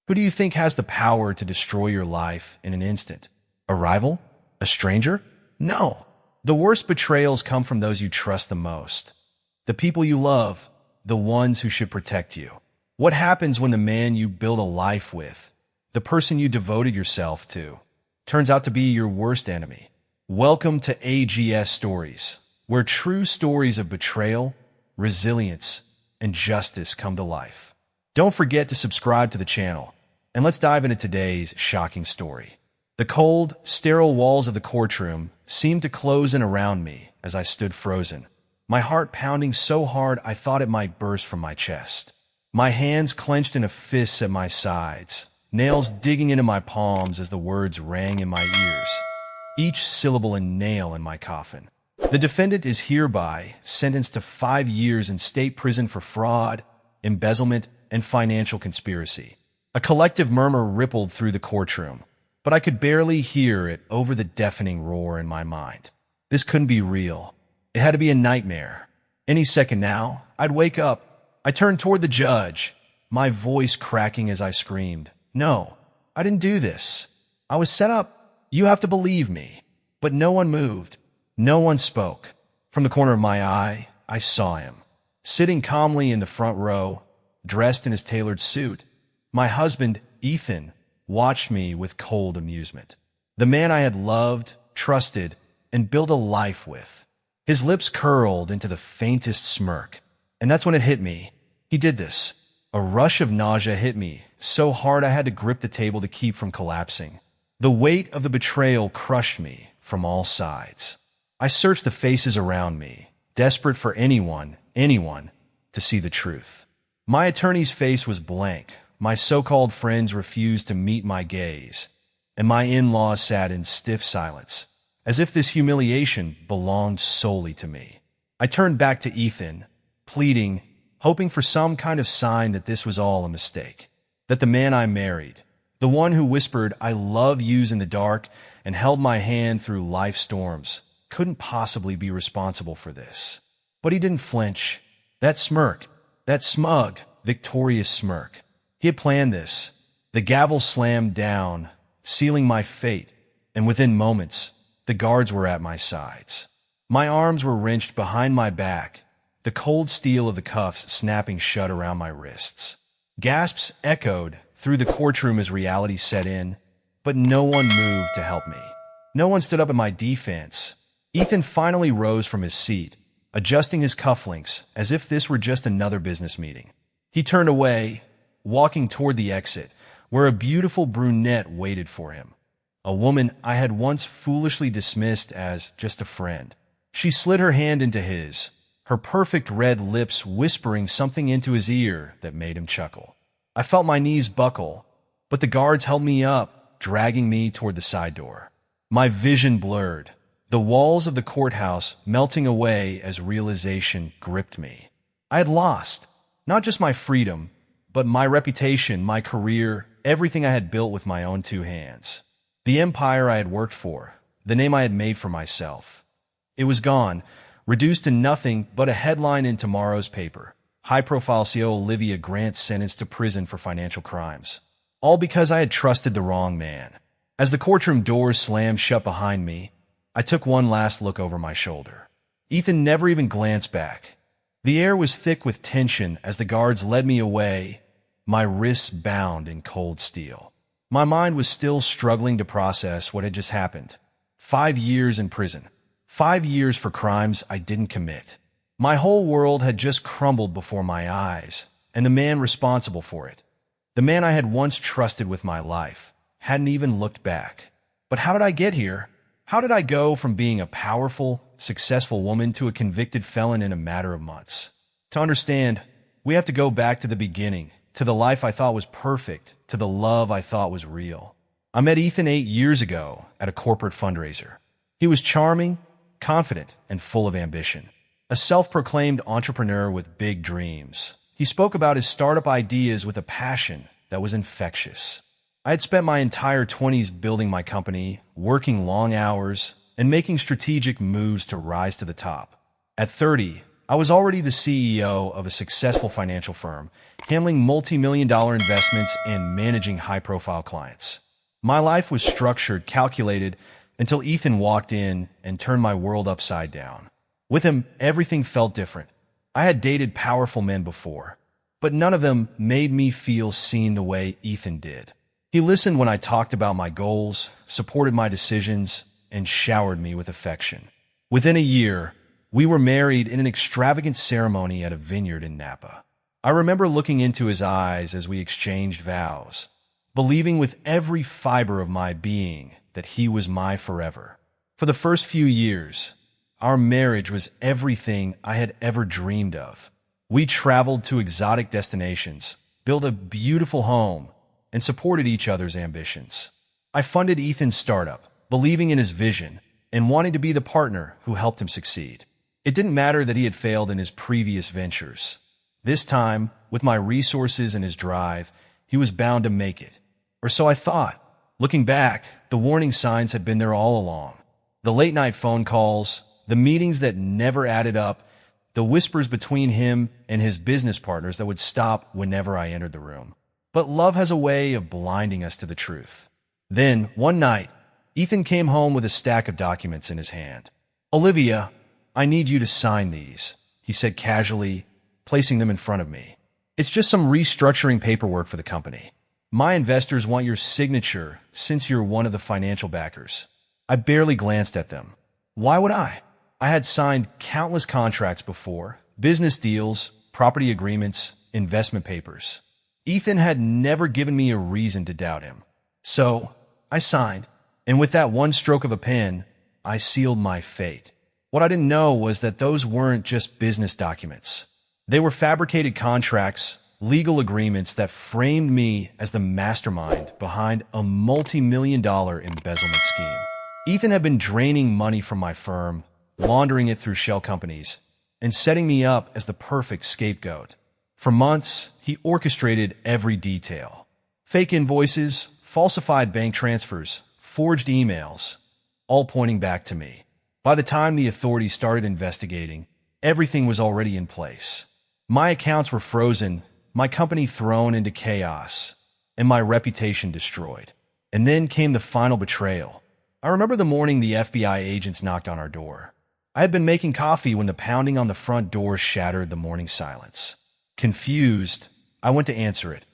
Who do you think has the power to destroy your life in an instant? A rival? A stranger? No. The worst betrayals come from those you trust the most. The people you love, the ones who should protect you. What happens when the man you build a life with, the person you devoted yourself to, turns out to be your worst enemy? Welcome to AGS Stories, where true stories of betrayal, resilience, and justice come to life. Don't forget to subscribe to the channel, and let's dive into today's shocking story. The cold, sterile walls of the courtroom seemed to close in around me as I stood frozen, my heart pounding so hard I thought it might burst from my chest. My hands clenched in a fist at my sides, nails digging into my palms as the words rang in my ears, each syllable a nail in my coffin. The defendant is hereby sentenced to 5 years in state prison for fraud, embezzlement, and financial conspiracy. A collective murmur rippled through the courtroom, but I could barely hear it over the deafening roar in my mind. This couldn't be real. It had to be a nightmare. Any second now, I'd wake up. I turned toward the judge, my voice cracking as I screamed, "No, I didn't do this. I was set up. You have to believe me." But no one moved. No one spoke. From the corner of my eye, I saw him, sitting calmly in the front row, dressed in his tailored suit. My husband, Ethan, watched me with cold amusement. The man I had loved, trusted, and built a life with. His lips curled into the faintest smirk. And that's when it hit me. He did this. A rush of nausea hit me, so hard I had to grip the table to keep from collapsing. The weight of the betrayal crushed me from all sides. I searched the faces around me, desperate for anyone to see the truth. My attorney's face was blank. My so-called friends refused to meet my gaze, and my in-laws sat in stiff silence, as if this humiliation belonged solely to me. I turned back to Ethan, pleading, hoping for some kind of sign that this was all a mistake, that the man I married, the one who whispered "I love yous" in the dark and held my hand through life's storms, couldn't possibly be responsible for this. But he didn't flinch. That smirk, that smug, victorious smirk. He had planned this. The gavel slammed down, sealing my fate, and within moments, the guards were at my sides. My arms were wrenched behind my back, the cold steel of the cuffs snapping shut around my wrists. Gasps echoed through the courtroom as reality set in, but no one moved to help me. No one stood up in my defense. Ethan finally rose from his seat, adjusting his cufflinks as if this were just another business meeting. He turned away, walking toward the exit, where a beautiful brunette waited for him, a woman I had once foolishly dismissed as just a friend. She slid her hand into his, her perfect red lips whispering something into his ear that made him chuckle. I felt my knees buckle, but the guards held me up, dragging me toward the side door. My vision blurred, the walls of the courthouse melting away as realization gripped me. I had lost, not just my freedom, but my reputation, my career, everything I had built with my own 2 hands. The empire I had worked for, the name I had made for myself. It was gone, reduced to nothing but a headline in tomorrow's paper. High-profile CEO Olivia grants sentenced to prison for financial crimes. All because I had trusted the wrong man. As the courtroom doors slammed shut behind me, I took one last look over my shoulder. Ethan never even glanced back. The air was thick with tension as the guards led me away, my wrists bound in cold steel. My mind was still struggling to process what had just happened. 5 years in prison. 5 years for crimes I didn't commit. My whole world had just crumbled before my eyes, and the man responsible for it, the man I had once trusted with my life, hadn't even looked back. But how did I get here? How did I go from being a powerful, successful woman to a convicted felon in a matter of months? To understand, we have to go back to the beginning, to the life I thought was perfect, to the love I thought was real. I met Ethan 8 years ago at a corporate fundraiser. He was charming, confident, and full of ambition. A self-proclaimed entrepreneur with big dreams. He spoke about his startup ideas with a passion that was infectious. I had spent my entire 20s building my company, working long hours, and making strategic moves to rise to the top. At 30, I was already the CEO of a successful financial firm, handling multi-million-dollar investments and managing high-profile clients. My life was structured, calculated, until Ethan walked in and turned my world upside down. With him, everything felt different. I had dated powerful men before, but none of them made me feel seen the way Ethan did. He listened when I talked about my goals, supported my decisions, and showered me with affection. Within a year, we were married in an extravagant ceremony at a vineyard in Napa. I remember looking into his eyes as we exchanged vows, believing with every fiber of my being that he was my forever. For the first few years, our marriage was everything I had ever dreamed of. We traveled to exotic destinations, built a beautiful home, and supported each other's ambitions. I funded Ethan's startup, believing in his vision and wanting to be the partner who helped him succeed. It didn't matter that he had failed in his previous ventures. This time, with my resources and his drive, he was bound to make it. Or so I thought. Looking back, the warning signs had been there all along. The late-night phone calls, the meetings that never added up, the whispers between him and his business partners that would stop whenever I entered the room. But love has a way of blinding us to the truth. Then, one night, Ethan came home with a stack of documents in his hand. "Olivia, I need you to sign these," he said casually, placing them in front of me. "It's just some restructuring paperwork for the company. My investors want your signature since you're one of the financial backers." I barely glanced at them. Why would I? I had signed countless contracts before, business deals, property agreements, investment papers. Ethan had never given me a reason to doubt him. So I signed, and with that one stroke of a pen, I sealed my fate. What I didn't know was that those weren't just business documents. They were fabricated contracts, legal agreements that framed me as the mastermind behind a multi-million-dollar embezzlement scheme. Ethan had been draining money from my firm, laundering it through shell companies, and setting me up as the perfect scapegoat. For months, he orchestrated every detail. Fake invoices, falsified bank transfers, forged emails, all pointing back to me. By the time the authorities started investigating, everything was already in place. My accounts were frozen, my company thrown into chaos, and my reputation destroyed. And then came the final betrayal. I remember the morning the FBI agents knocked on our door. I had been making coffee when the pounding on the front door shattered the morning silence. Confused, I went to answer it,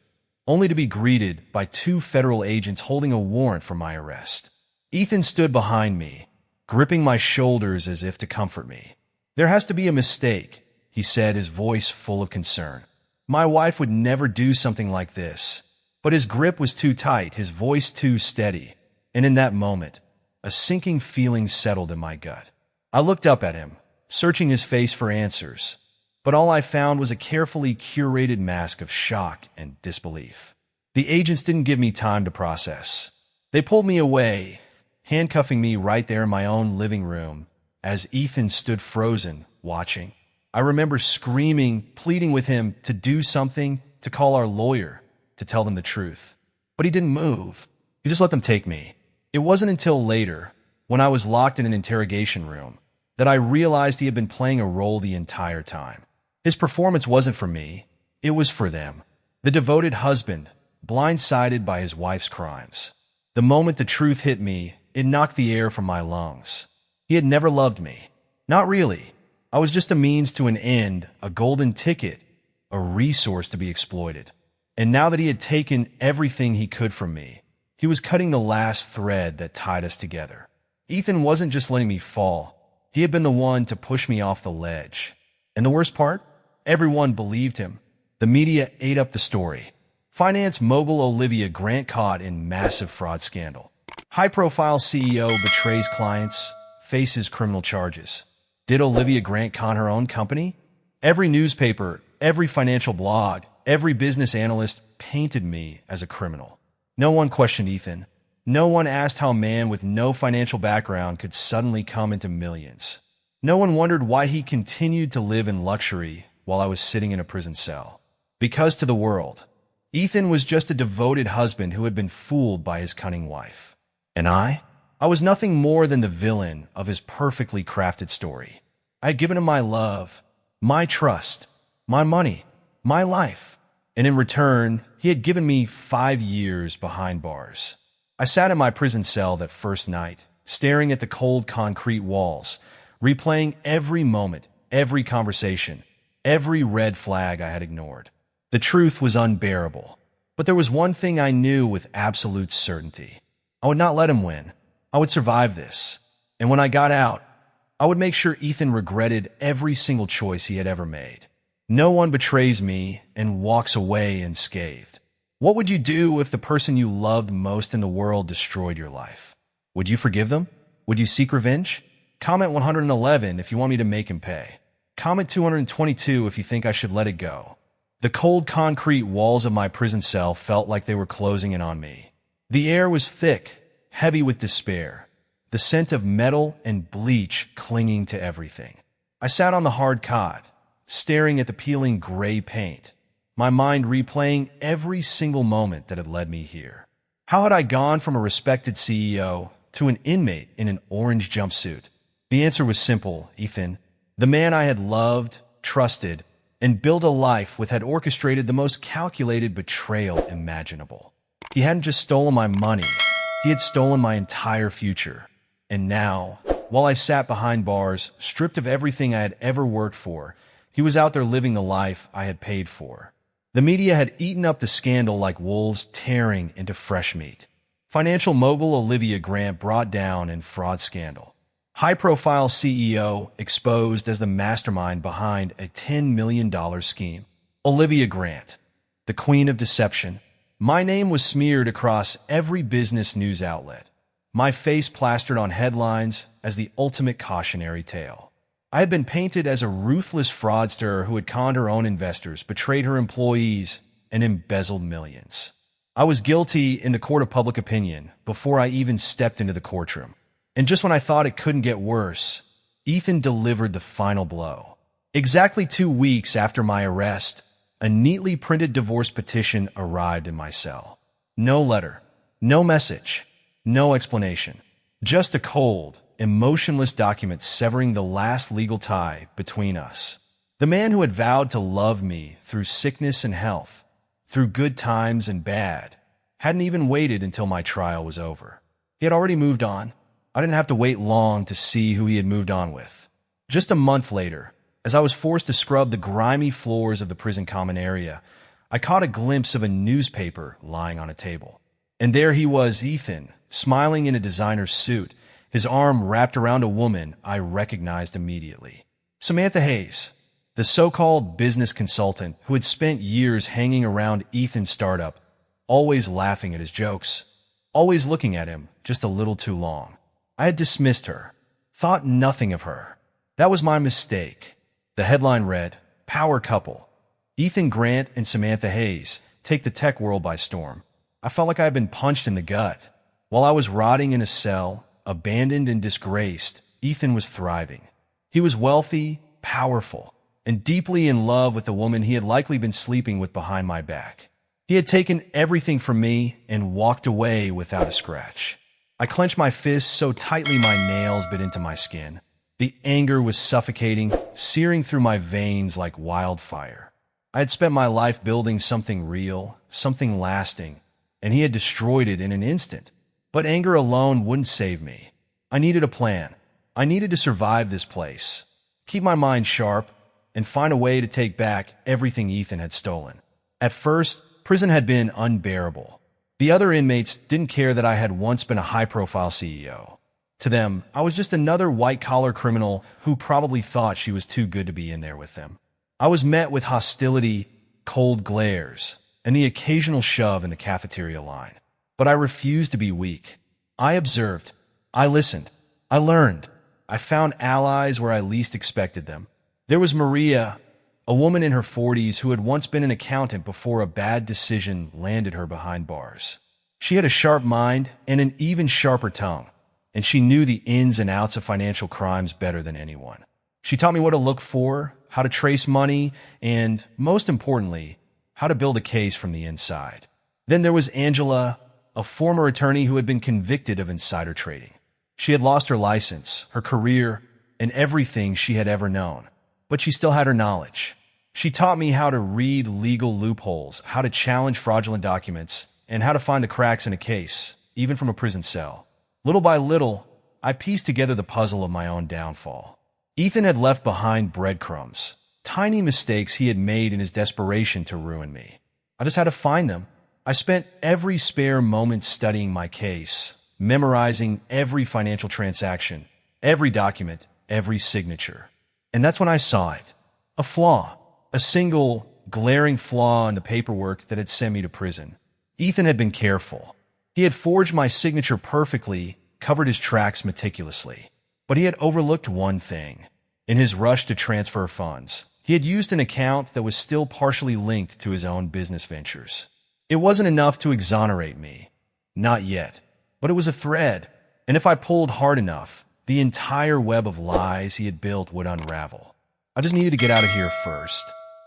only to be greeted by two federal agents holding a warrant for my arrest. Ethan stood behind me, gripping my shoulders as if to comfort me. "There has to be a mistake," he said, his voice full of concern. "My wife would never do something like this." But his grip was too tight, his voice too steady, and in that moment, a sinking feeling settled in my gut. I looked up at him, searching his face for answers, but all I found was a carefully curated mask of shock and disbelief. The agents didn't give me time to process. They pulled me away, handcuffing me right there in my own living room as Ethan stood frozen, watching. I remember screaming, pleading with him to do something, to call our lawyer, to tell them the truth. But he didn't move. He just let them take me. It wasn't until later, when I was locked in an interrogation room, that I realized he had been playing a role the entire time. His performance wasn't for me. It was for them. The devoted husband, blindsided by his wife's crimes. The moment the truth hit me, it knocked the air from my lungs. He had never loved me. Not really. I was just a means to an end, a golden ticket, a resource to be exploited. And now that he had taken everything he could from me, he was cutting the last thread that tied us together. Ethan wasn't just letting me fall. He had been the one to push me off the ledge. And the worst part? Everyone believed him. The media ate up the story. Finance mogul Olivia Grant caught in massive fraud scandal. High-profile CEO betrays clients, faces criminal charges. Did Olivia Grant con her own company? Every newspaper, every financial blog, every business analyst painted me as a criminal. No one questioned Ethan. No one asked how a man with no financial background could suddenly come into millions. No one wondered why he continued to live in luxury while I was sitting in a prison cell. Because to the world, Ethan was just a devoted husband who had been fooled by his cunning wife. And I was nothing more than the villain of his perfectly crafted story. I had given him my love, my trust, my money, my life. And in return, he had given me 5 years behind bars. I sat in my prison cell that first night, staring at the cold concrete walls, replaying every moment, every conversation, every red flag I had ignored. The truth was unbearable, but there was one thing I knew with absolute certainty. I would not let him win. I would survive this. And when I got out, I would make sure Ethan regretted every single choice he had ever made. No one betrays me and walks away unscathed. What would you do if the person you loved most in the world destroyed your life? Would you forgive them? Would you seek revenge? Comment 111 if you want me to make him pay. Comment 222 if you think I should let it go. The cold concrete walls of my prison cell felt like they were closing in on me. The air was thick, heavy with despair, the scent of metal and bleach clinging to everything. I sat on the hard cot, staring at the peeling gray paint, my mind replaying every single moment that had led me here. How had I gone from a respected CEO to an inmate in an orange jumpsuit? The answer was simple, Ethan. The man I had loved, trusted, and built a life with had orchestrated the most calculated betrayal imaginable. He hadn't just stolen my money, he had stolen my entire future. And now, while I sat behind bars, stripped of everything I had ever worked for, he was out there living the life I had paid for. The media had eaten up the scandal like wolves tearing into fresh meat. Financial mogul Olivia Grant brought down in fraud scandal. High-profile CEO exposed as the mastermind behind a $10 million scheme. Olivia Grant, the queen of deception. My name was smeared across every business news outlet. My face plastered on headlines as the ultimate cautionary tale. I had been painted as a ruthless fraudster who had conned her own investors, betrayed her employees, and embezzled millions. I was guilty in the court of public opinion before I even stepped into the courtroom. And just when I thought it couldn't get worse, Ethan delivered the final blow. Exactly 2 weeks after my arrest, a neatly printed divorce petition arrived in my cell. No letter, no message, no explanation. Just a cold, emotionless document severing the last legal tie between us. The man who had vowed to love me through sickness and health, through good times and bad, hadn't even waited until my trial was over. He had already moved on. I didn't have to wait long to see who he had moved on with. Just a month later, as I was forced to scrub the grimy floors of the prison common area, I caught a glimpse of a newspaper lying on a table. And there he was, Ethan, smiling in a designer suit, his arm wrapped around a woman I recognized immediately. Samantha Hayes, the so-called business consultant who had spent years hanging around Ethan's startup, always laughing at his jokes, always looking at him just a little too long. I had dismissed her, thought nothing of her. That was my mistake. The headline read, "Power Couple. Ethan Grant and Samantha Hayes take the tech world by storm." I felt like I had been punched in the gut. While I was rotting in a cell, abandoned and disgraced, Ethan was thriving. He was wealthy, powerful, and deeply in love with the woman he had likely been sleeping with behind my back. He had taken everything from me and walked away without a scratch. I clenched my fists so tightly my nails bit into my skin. The anger was suffocating, searing through my veins like wildfire. I had spent my life building something real, something lasting, and he had destroyed it in an instant. But anger alone wouldn't save me. I needed a plan. I needed to survive this place, keep my mind sharp, and find a way to take back everything Ethan had stolen. At first, prison had been unbearable. The other inmates didn't care that I had once been a high-profile CEO. To them, I was just another white-collar criminal who probably thought she was too good to be in there with them. I was met with hostility, cold glares, and the occasional shove in the cafeteria line. But I refused to be weak. I observed. I listened. I learned. I found allies where I least expected them. There was Maria, a woman in her 40s who had once been an accountant before a bad decision landed her behind bars. She had a sharp mind and an even sharper tongue, and she knew the ins and outs of financial crimes better than anyone. She taught me what to look for, how to trace money, and, most importantly, how to build a case from the inside. Then there was Angela, a former attorney who had been convicted of insider trading. She had lost her license, her career, and everything she had ever known. but she still had her knowledge. She taught me how to read legal loopholes, how to challenge fraudulent documents, and how to find the cracks in a case, even from a prison cell. Little by little, I pieced together the puzzle of my own downfall. Ethan had left behind breadcrumbs, tiny mistakes he had made in his desperation to ruin me. I just had to find them. I spent every spare moment studying my case, memorizing every financial transaction, every document, every signature. And that's when I saw it. A flaw. A single, glaring flaw in the paperwork that had sent me to prison. Ethan had been careful. He had forged my signature perfectly, covered his tracks meticulously. But he had overlooked one thing. In his rush to transfer funds, he had used an account that was still partially linked to his own business ventures. It wasn't enough to exonerate me. Not yet. But it was a thread, and if I pulled hard enough, the entire web of lies he had built would unravel. I just needed to get out of here first.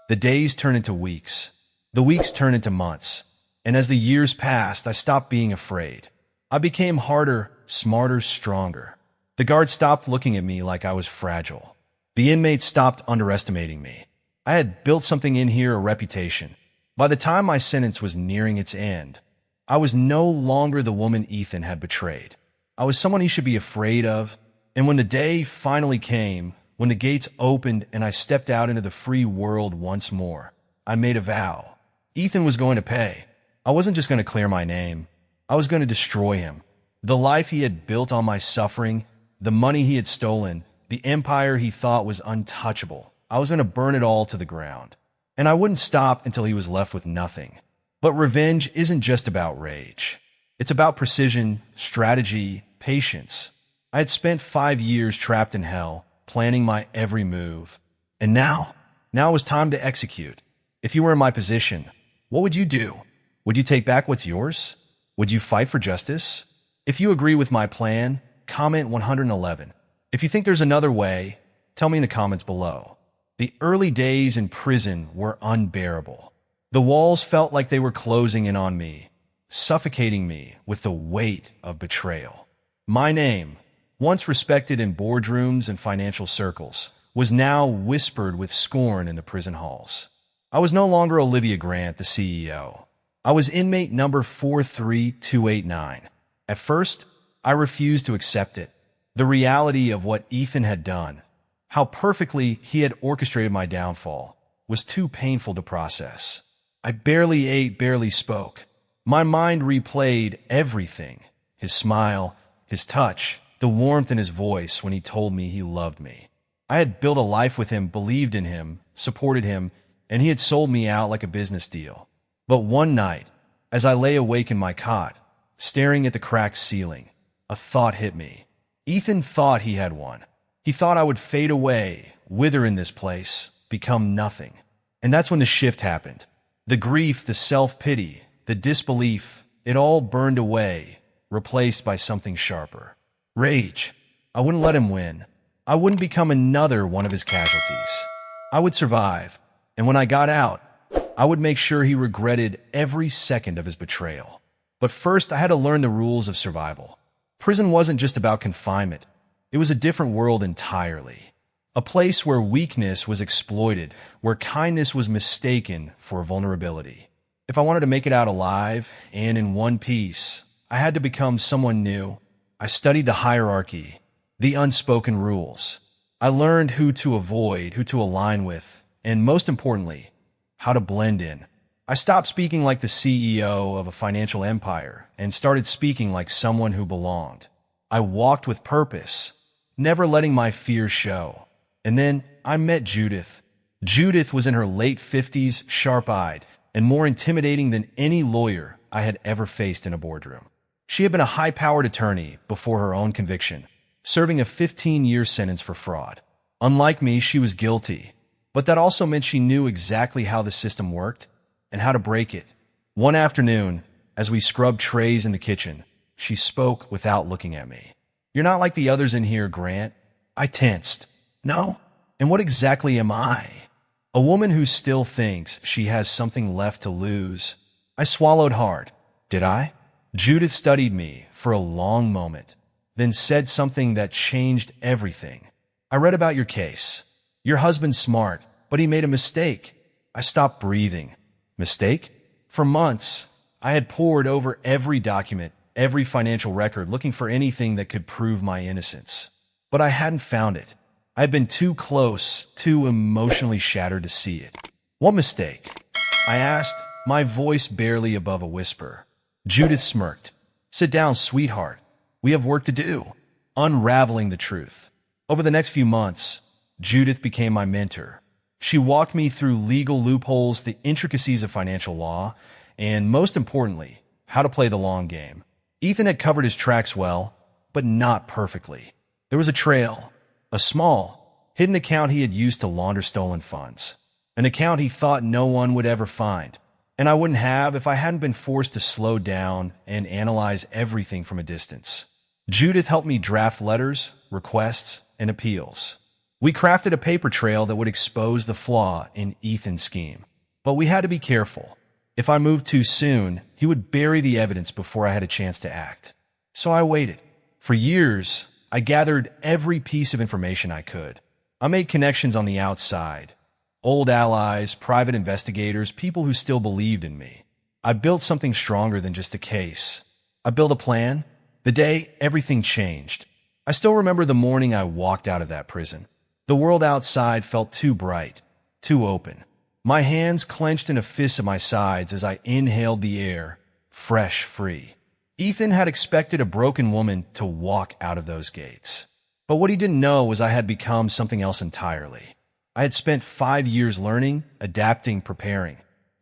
The days turned into weeks. The weeks turned into months. And as the years passed, I stopped being afraid. I became harder, smarter, stronger. The guards stopped looking at me like I was fragile. The inmates stopped underestimating me. I had built something in here, a reputation. By the time my sentence was nearing its end, I was no longer the woman Ethan had betrayed. I was someone he should be afraid of. And when the day finally came, when the gates opened and I stepped out into the free world once more, I made a vow. Ethan was going to pay. I wasn't just going to clear my name. I was going to destroy him. The life he had built on my suffering, the money he had stolen, the empire he thought was untouchable. I was going to burn it all to the ground. And I wouldn't stop until he was left with nothing. But revenge isn't just about rage. It's about precision, strategy, patience. I had spent 5 years trapped in hell, planning my every move. And now it was time to execute. If you were in my position, what would you do? Would you take back what's yours? Would you fight for justice? If you agree with my plan, comment 111. If you think there's another way, tell me in the comments below. The early days in prison were unbearable. The walls felt like they were closing in on me, suffocating me with the weight of betrayal. My name, once respected in boardrooms and financial circles, was now whispered with scorn in the prison halls. I was no longer Olivia Grant, the CEO. I was inmate number 43289. At first, I refused to accept it. The reality of what Ethan had done, how perfectly he had orchestrated my downfall, was too painful to process. I barely ate, barely spoke. My mind replayed everything. His smile, his touch, the warmth in his voice when he told me he loved me. I had built a life with him, believed in him, supported him, and he had sold me out like a business deal. But one night, as I lay awake in my cot, staring at the cracked ceiling, a thought hit me. Ethan thought he had won. He thought I would fade away, wither in this place, become nothing. And that's when the shift happened. The grief, the self-pity, the disbelief, it all burned away, replaced by something sharper. Rage. I wouldn't let him win. I wouldn't become another one of his casualties. I would survive, and when I got out, I would make sure he regretted every second of his betrayal. But first, I had to learn the rules of survival. Prison wasn't just about confinement. It was a different world entirely. A place where weakness was exploited, where kindness was mistaken for vulnerability. If I wanted to make it out alive and in one piece, I had to become someone new. I studied the hierarchy, the unspoken rules. I learned who to avoid, who to align with, and most importantly, how to blend in. I stopped speaking like the CEO of a financial empire and started speaking like someone who belonged. I walked with purpose, never letting my fears show. And then I met Judith. Judith was in her late 50s, sharp-eyed, and more intimidating than any lawyer I had ever faced in a boardroom. She had been a high-powered attorney before her own conviction, serving a 15-year sentence for fraud. Unlike me, she was guilty, but that also meant she knew exactly how the system worked and how to break it. One afternoon, as we scrubbed trays in the kitchen, she spoke without looking at me. "You're not like the others in here, Grant." I tensed. "No? And what exactly am I?" A woman who still thinks she has something left to lose. I swallowed hard. Did I? Judith studied me for a long moment, then said something that changed everything. "I read about your case. Your husband's smart, but he made a mistake. I stopped breathing. Mistake? For months, I had pored over every document, every financial record, looking for anything that could prove my innocence. But I hadn't found it. I had been too close, too emotionally shattered to see it. What mistake? I asked, my voice barely above a whisper. Judith smirked. Sit down, sweetheart. We have work to do. Unraveling the truth. Over the next few months, Judith became my mentor. She walked me through legal loopholes, the intricacies of financial law, and most importantly, how to play the long game. Ethan had covered his tracks well, but not perfectly. There was a trail, a small, hidden account he had used to launder stolen funds. An account he thought no one would ever find. And I wouldn't have if I hadn't been forced to slow down and analyze everything from a distance. Judith helped me draft letters, requests, and appeals. We crafted a paper trail that would expose the flaw in Ethan's scheme. But we had to be careful. If I moved too soon, he would bury the evidence before I had a chance to act. So I waited. For years, I gathered every piece of information I could. I made connections on the outside. Old allies, private investigators, people who still believed in me. I built something stronger than just a case. I built a plan. The day everything changed. I still remember the morning I walked out of that prison. The world outside felt too bright, too open. My hands clenched in a fist at my sides as I inhaled the air, fresh, free. Ethan had expected a broken woman to walk out of those gates. But what he didn't know was I had become something else entirely. I had spent 5 years learning, adapting, preparing.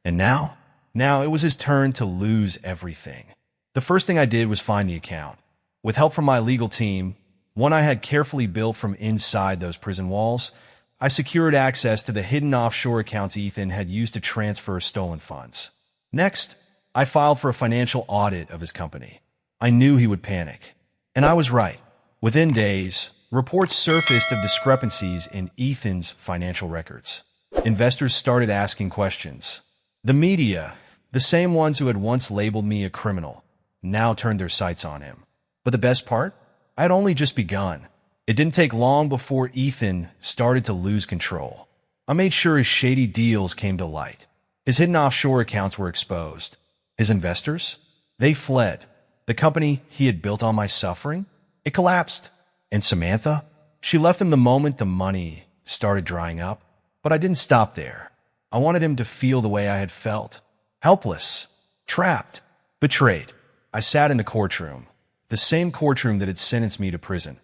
And now it was his turn to lose everything. The first thing I did was find the account. With help from my legal team, one I had carefully built from inside those prison walls, I secured access to the hidden offshore accounts Ethan had used to transfer stolen funds. Next, I filed for a financial audit of his company. I knew he would panic. And I was right. Within days, reports surfaced of discrepancies in Ethan's financial records. Investors started asking questions. The media, the same ones who had once labeled me a criminal, now turned their sights on him. But the best part? I had only just begun. It didn't take long before Ethan started to lose control. I made sure his shady deals came to light. His hidden offshore accounts were exposed. His investors? They fled. The company he had built on my suffering? It collapsed. And Samantha? She left him the moment the money started drying up. But I didn't stop there. I wanted him to feel the way I had felt. Helpless. Trapped. Betrayed. I sat in the courtroom. The same courtroom that had sentenced me to prison.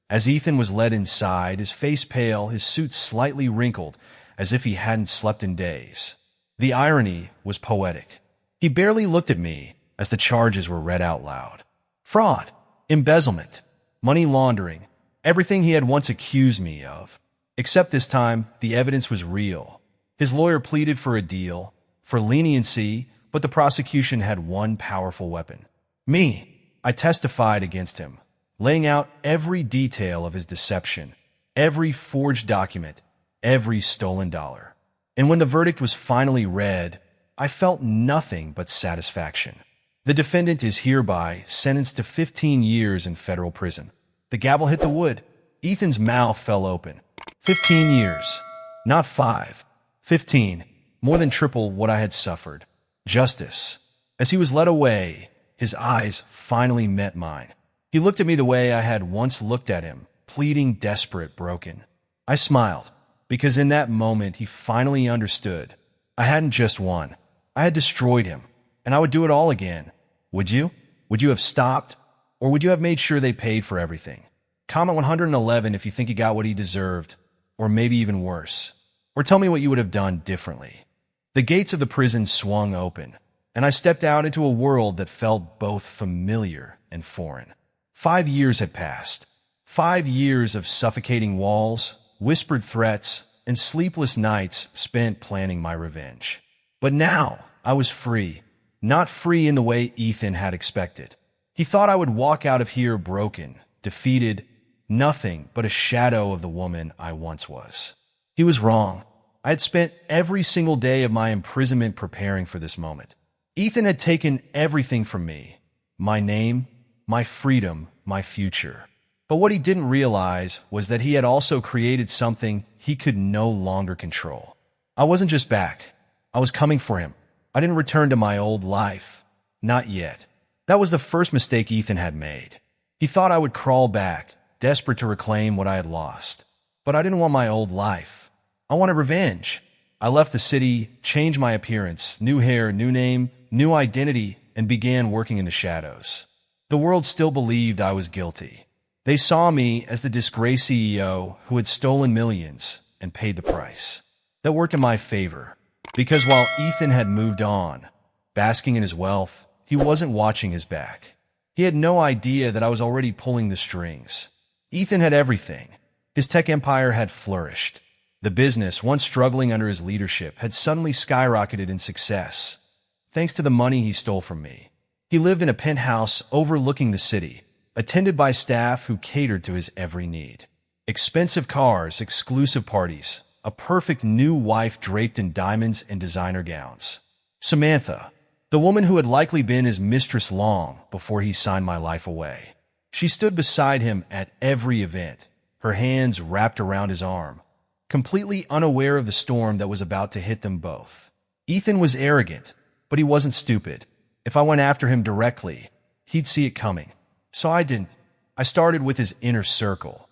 As Ethan was led inside, his face pale, his suit slightly wrinkled, as if he hadn't slept in days. The irony was poetic. He barely looked at me as the charges were read out loud. Fraud, embezzlement, money laundering, everything he had once accused me of. Except this time, the evidence was real. His lawyer pleaded for a deal, for leniency, but the prosecution had one powerful weapon. Me. I testified against him, laying out every detail of his deception, every forged document, every stolen dollar. And when the verdict was finally read, I felt nothing but satisfaction. The defendant is hereby sentenced to 15 years in federal prison. The gavel hit the wood. Ethan's mouth fell open. 15 years. Not 5. 15. More than triple what I had suffered. Justice. As he was led away, his eyes finally met mine. He looked at me the way I had once looked at him, pleading, desperate, broken. I smiled, because in that moment he finally understood. I hadn't just won. I had destroyed him, and I would do it all again. Would you? Would you have stopped? Or would you have made sure they paid for everything? Comment 111 if you think he got what he deserved, or maybe even worse. Or tell me what you would have done differently. The gates of the prison swung open, and I stepped out into a world that felt both familiar and foreign. 5 years had passed. 5 years of suffocating walls, whispered threats, and sleepless nights spent planning my revenge. But now I was free, not free in the way Ethan had expected. He thought I would walk out of here broken, defeated, nothing but a shadow of the woman I once was. He was wrong. I had spent every single day of my imprisonment preparing for this moment. Ethan had taken everything from me. My name, my freedom, my future. But what he didn't realize was that he had also created something he could no longer control. I wasn't just back. I was coming for him. I didn't return to my old life. Not yet. That was the first mistake Ethan had made. He thought I would crawl back, desperate to reclaim what I had lost. But I didn't want my old life. I wanted revenge. I left the city, changed my appearance, new hair, new name, new identity, and began working in the shadows. The world still believed I was guilty. They saw me as the disgraced CEO who had stolen millions and paid the price. That worked in my favor, because while Ethan had moved on, basking in his wealth, he wasn't watching his back. He had no idea that I was already pulling the strings. Ethan had everything. His tech empire had flourished. The business, once struggling under his leadership, had suddenly skyrocketed in success, thanks to the money he stole from me. He lived in a penthouse overlooking the city, attended by staff who catered to his every need. Expensive cars, exclusive parties, a perfect new wife draped in diamonds and designer gowns. Samantha, the woman who had likely been his mistress long before he signed my life away. She stood beside him at every event, her hands wrapped around his arm, completely unaware of the storm that was about to hit them both. Ethan was arrogant, but he wasn't stupid. If I went after him directly, he'd see it coming. So I didn't. I started with his inner circle.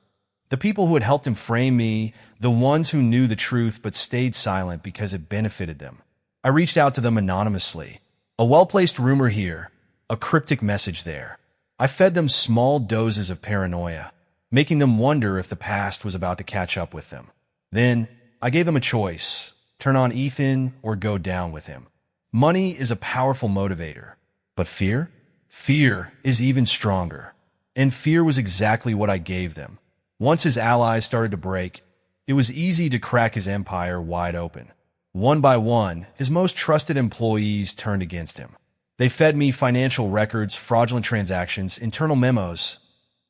The people who had helped him frame me, the ones who knew the truth but stayed silent because it benefited them. I reached out to them anonymously. A well-placed rumor here, a cryptic message there. I fed them small doses of paranoia, making them wonder if the past was about to catch up with them. Then, I gave them a choice, turn on Ethan or go down with him. Money is a powerful motivator, but fear? Fear is even stronger. And fear was exactly what I gave them. Once his allies started to break, it was easy to crack his empire wide open. One by one, his most trusted employees turned against him. They fed me financial records, fraudulent transactions, internal memos,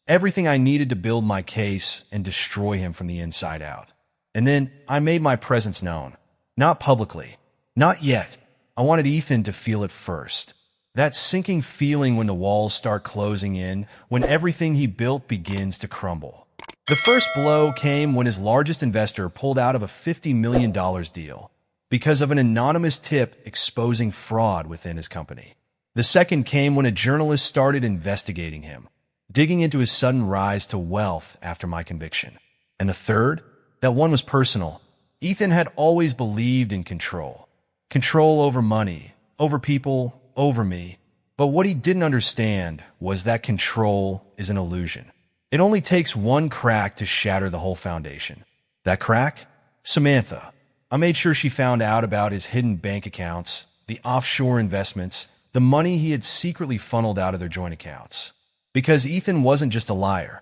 everything I needed to build my case and destroy him from the inside out. And then I made my presence known. Not publicly. Not yet. I wanted Ethan to feel it first. That sinking feeling when the walls start closing in, when everything he built begins to crumble. The first blow came when his largest investor pulled out of a $50 million deal because of an anonymous tip exposing fraud within his company. The second came when a journalist started investigating him, digging into his sudden rise to wealth after my conviction. And the third, that one was personal. Ethan had always believed in control. Control over money, over people, over me. But what he didn't understand was that control is an illusion. It only takes one crack to shatter the whole foundation. That crack? Samantha. I made sure she found out about his hidden bank accounts, the offshore investments, the money he had secretly funneled out of their joint accounts. Because Ethan wasn't just a liar.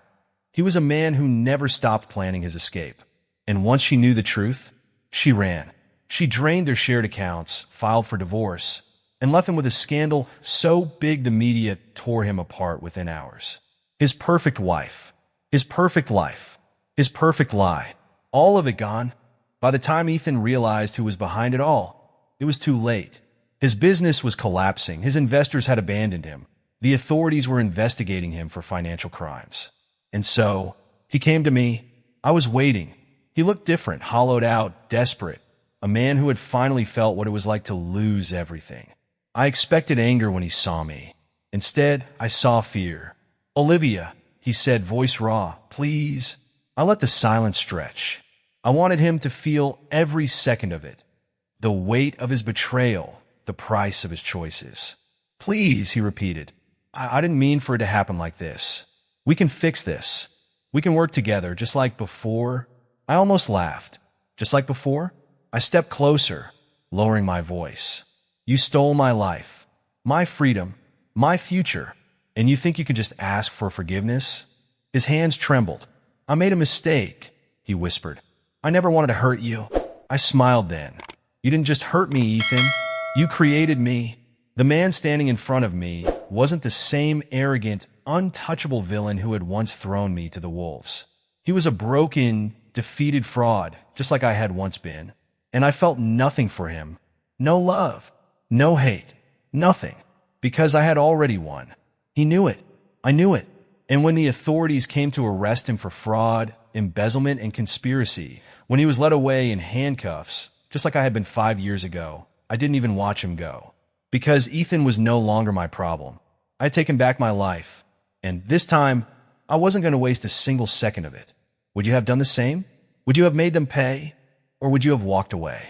He was a man who never stopped planning his escape. And once she knew the truth, she ran. She drained their shared accounts, filed for divorce, and left him with a scandal so big the media tore him apart within hours. His perfect wife, his perfect life, his perfect lie, all of it gone. By the time Ethan realized who was behind it all, it was too late. His business was collapsing. His investors had abandoned him. The authorities were investigating him for financial crimes. And so, he came to me. I was waiting. He looked different, hollowed out, desperate. A man who had finally felt what it was like to lose everything. I expected anger when he saw me. Instead, I saw fear. "Olivia," he said, voice raw, "please." I let the silence stretch. I wanted him to feel every second of it. The weight of his betrayal, the price of his choices. "Please," he repeated. I didn't mean for it to happen like this. We can fix this. We can work together, just like before." I almost laughed. Just like before? I stepped closer, lowering my voice. "You stole my life, my freedom, my future. And you think you can just ask for forgiveness?" His hands trembled. "I made a mistake," he whispered. "I never wanted to hurt you." I smiled then. "You didn't just hurt me, Ethan. You created me." The man standing in front of me wasn't the same arrogant, untouchable villain who had once thrown me to the wolves. He was a broken, defeated fraud, just like I had once been. And I felt nothing for him. No love, no hate, nothing. Because I had already won. He knew it. I knew it. And when the authorities came to arrest him for fraud, embezzlement, and conspiracy, when he was led away in handcuffs, just like I had been 5 years ago, I didn't even watch him go. Because Ethan was no longer my problem. I had taken back my life, and this time, I wasn't going to waste a single second of it. Would you have done the same? Would you have made them pay? Or would you have walked away?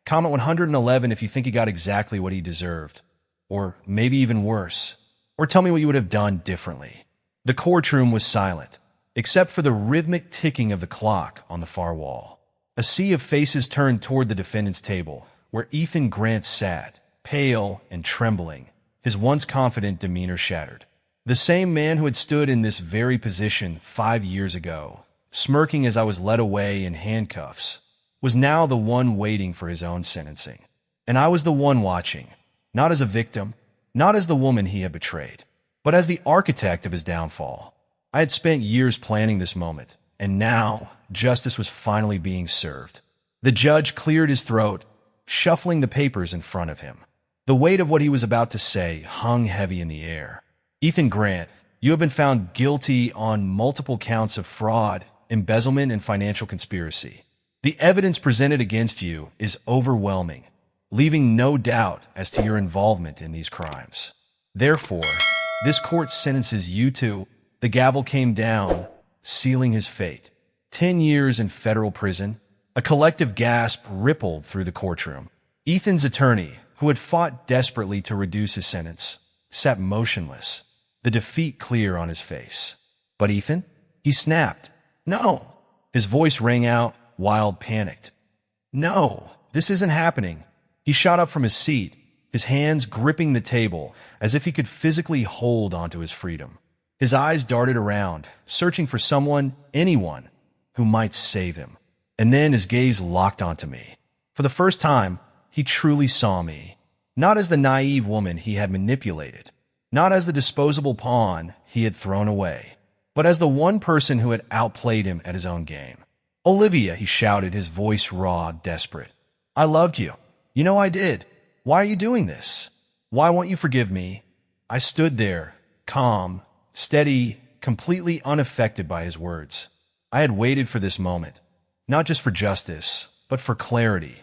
Comment 111 if you think he got exactly what he deserved. Or maybe even worse. Or tell me what you would have done differently. The courtroom was silent, except for the rhythmic ticking of the clock on the far wall. A sea of faces turned toward the defendant's table, where Ethan Grant sat, pale and trembling, his once confident demeanor shattered. The same man who had stood in this very position 5 years ago, smirking as I was led away in handcuffs, was now the one waiting for his own sentencing. And I was the one watching, not as a victim, not as the woman he had betrayed, but as the architect of his downfall. I had spent years planning this moment, and now justice was finally being served. The judge cleared his throat, shuffling the papers in front of him. The weight of what he was about to say hung heavy in the air. Ethan Grant, you have been found guilty on multiple counts of fraud, embezzlement, and financial conspiracy. The evidence presented against you is overwhelming, leaving no doubt as to your involvement in these crimes. Therefore, this court sentences you to— the gavel came down, sealing his fate. 10 years in federal prison. A collective gasp rippled through the courtroom. Ethan's attorney, who had fought desperately to reduce his sentence, sat motionless, the defeat clear on his face. But Ethan? He snapped. No! His voice rang out, wild, panicked. No, this isn't happening. He shot up from his seat, his hands gripping the table as if he could physically hold onto his freedom. His eyes darted around, searching for someone, anyone, who might save him. And then his gaze locked onto me. For the first time, he truly saw me, not as the naive woman he had manipulated, not as the disposable pawn he had thrown away, but as the one person who had outplayed him at his own game. Olivia, he shouted, his voice raw, desperate. I loved you. You know I did. Why are you doing this? Why won't you forgive me? I stood there, calm, steady, completely unaffected by his words. I had waited for this moment, not just for justice, but for clarity.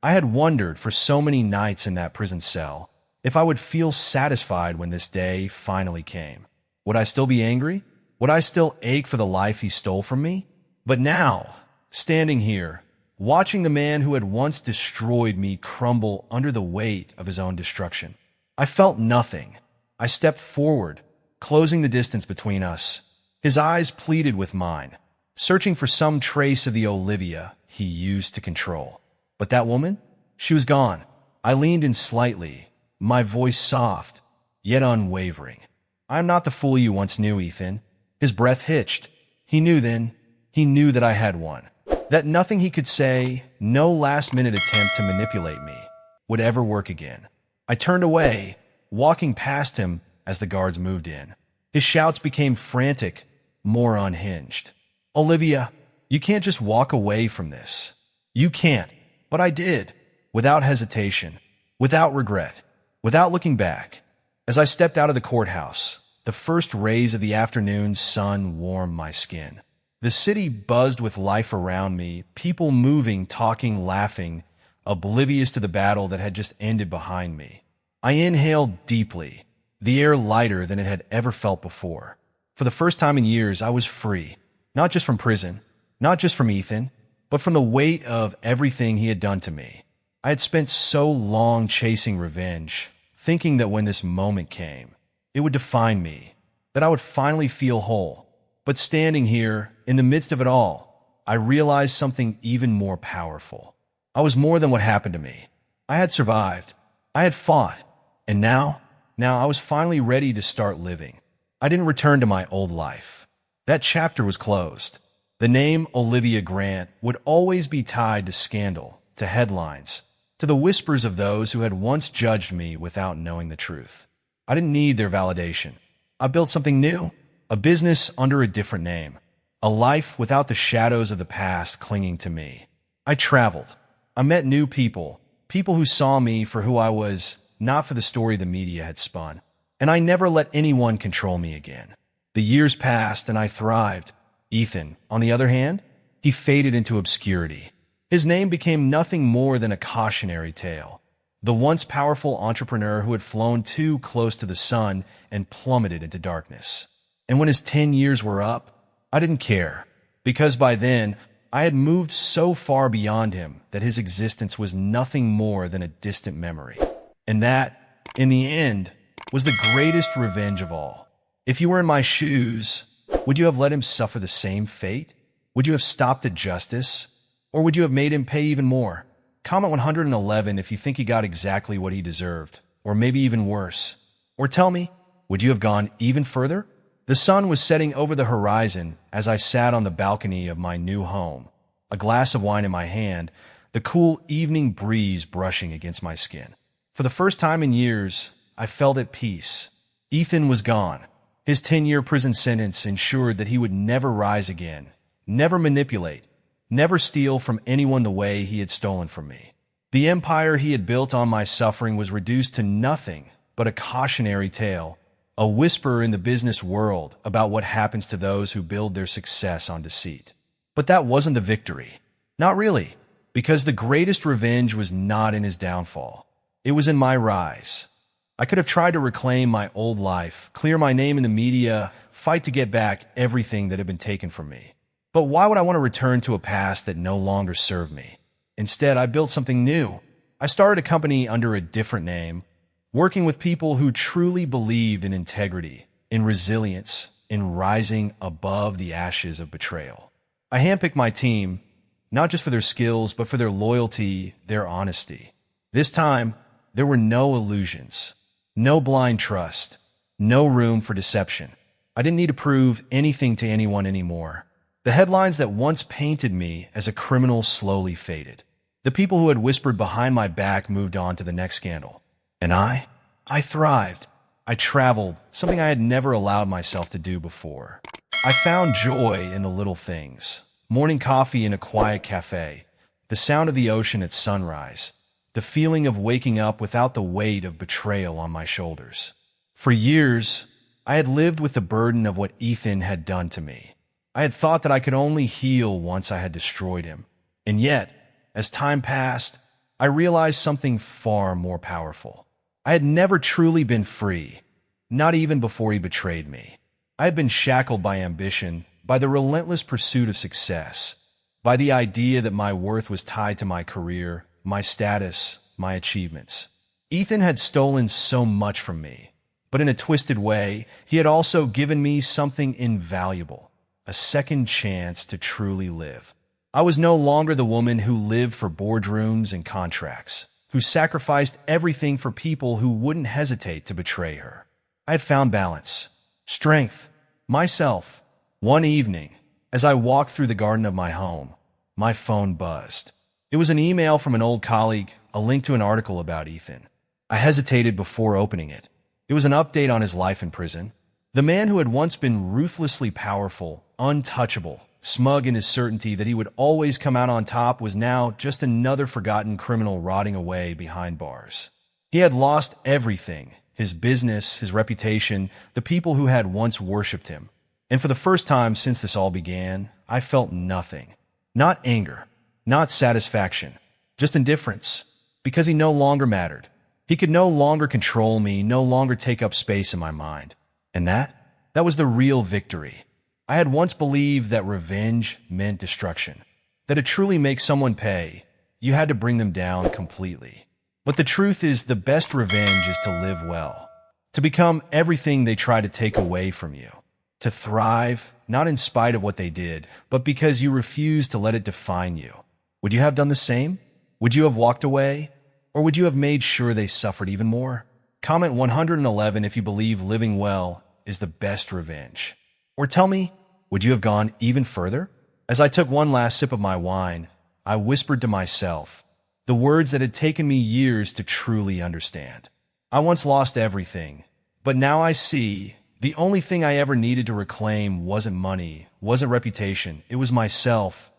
I had wondered for so many nights in that prison cell if I would feel satisfied when this day finally came. Would I still be angry? Would I still ache for the life he stole from me? But now, standing here, watching the man who had once destroyed me crumble under the weight of his own destruction, I felt nothing. I stepped forward, closing the distance between us. His eyes pleaded with mine, searching for some trace of the Olivia he used to control. But that woman? She was gone. I leaned in slightly, my voice soft, yet unwavering. I am not the fool you once knew, Ethan. His breath hitched. He knew then. He knew that I had won. That nothing he could say, no last-minute attempt to manipulate me, would ever work again. I turned away, walking past him as the guards moved in. His shouts became frantic, more unhinged. Olivia, you can't just walk away from this. You can't. But I did, without hesitation, without regret, without looking back. As I stepped out of the courthouse, the first rays of the afternoon sun warmed my skin. The city buzzed with life around me, people moving, talking, laughing, oblivious to the battle that had just ended behind me. I inhaled deeply, the air lighter than it had ever felt before. For the first time in years, I was free, not just from prison, not just from Ethan, but from the weight of everything he had done to me. I had spent so long chasing revenge, thinking that when this moment came, it would define me, that I would finally feel whole. But standing here, in the midst of it all, I realized something even more powerful. I was more than what happened to me. I had survived. I had fought. And now I was finally ready to start living. I didn't return to my old life. That chapter was closed. The name Olivia Grant would always be tied to scandal, to headlines, to the whispers of those who had once judged me without knowing the truth. I didn't need their validation. I built something new, a business under a different name, a life without the shadows of the past clinging to me. I traveled. I met new people, people who saw me for who I was, not for the story the media had spun. And I never let anyone control me again. The years passed and I thrived. Ethan, on the other hand, he faded into obscurity. His name became nothing more than a cautionary tale. The once powerful entrepreneur who had flown too close to the sun and plummeted into darkness. And when his 10 years were up, I didn't care, because by then I had moved so far beyond him that his existence was nothing more than a distant memory. And that, in the end, was the greatest revenge of all. If you were in my shoes, would you have let him suffer the same fate? Would you have stopped at justice? Or would you have made him pay even more? Comment 111 if you think he got exactly what he deserved, or maybe even worse. Or tell me, would you have gone even further? The sun was setting over the horizon as I sat on the balcony of my new home, a glass of wine in my hand, the cool evening breeze brushing against my skin. For the first time in years, I felt at peace. Ethan was gone. His 10-year prison sentence ensured that he would never rise again, never manipulate, never steal from anyone the way he had stolen from me. The empire he had built on my suffering was reduced to nothing but a cautionary tale, a whisper in the business world about what happens to those who build their success on deceit. But that wasn't the victory. Not really, because the greatest revenge was not in his downfall. It was in my rise. I could have tried to reclaim my old life, clear my name in the media, fight to get back everything that had been taken from me. But why would I want to return to a past that no longer served me? Instead, I built something new. I started a company under a different name, working with people who truly believed in integrity, in resilience, in rising above the ashes of betrayal. I handpicked my team, not just for their skills, but for their loyalty, their honesty. This time, there were no illusions, no blind trust, no room for deception. I didn't need to prove anything to anyone anymore. The headlines that once painted me as a criminal slowly faded. The people who had whispered behind my back moved on to the next scandal. And I thrived. I traveled, something I had never allowed myself to do before. I found joy in the little things. Morning coffee in a quiet cafe, the sound of the ocean at sunrise, the feeling of waking up without the weight of betrayal on my shoulders. For years, I had lived with the burden of what Ethan had done to me. I had thought that I could only heal once I had destroyed him. And yet, as time passed, I realized something far more powerful. I had never truly been free, not even before he betrayed me. I had been shackled by ambition, by the relentless pursuit of success, by the idea that my worth was tied to my career, my status, my achievements. Ethan had stolen so much from me, but in a twisted way, he had also given me something invaluable. A second chance to truly live. I was no longer the woman who lived for boardrooms and contracts, who sacrificed everything for people who wouldn't hesitate to betray her. I had found balance, strength, myself. One evening, as I walked through the garden of my home, my phone buzzed. It was an email from an old colleague, a link to an article about Ethan. I hesitated before opening it. It was an update on his life in prison. The man who had once been ruthlessly powerful, untouchable, smug in his certainty that he would always come out on top was now just another forgotten criminal rotting away behind bars. He had lost everything, his business, his reputation, the people who had once worshipped him. And for the first time since this all began, I felt nothing. Not anger, not satisfaction, just indifference, because he no longer mattered. He could no longer control me, no longer take up space in my mind. And that was the real victory. I had once believed that revenge meant destruction, that to truly make someone pay, you had to bring them down completely. But the truth is the best revenge is to live well, to become everything they try to take away from you, to thrive, not in spite of what they did, but because you refuse to let it define you. Would you have done the same? Would you have walked away? Or would you have made sure they suffered even more? Comment 111 if you believe living well is the best revenge. Or tell me, would you have gone even further? As I took one last sip of my wine, I whispered to myself the words that had taken me years to truly understand. I once lost everything, but now I see the only thing I ever needed to reclaim wasn't money, wasn't reputation. It was myself,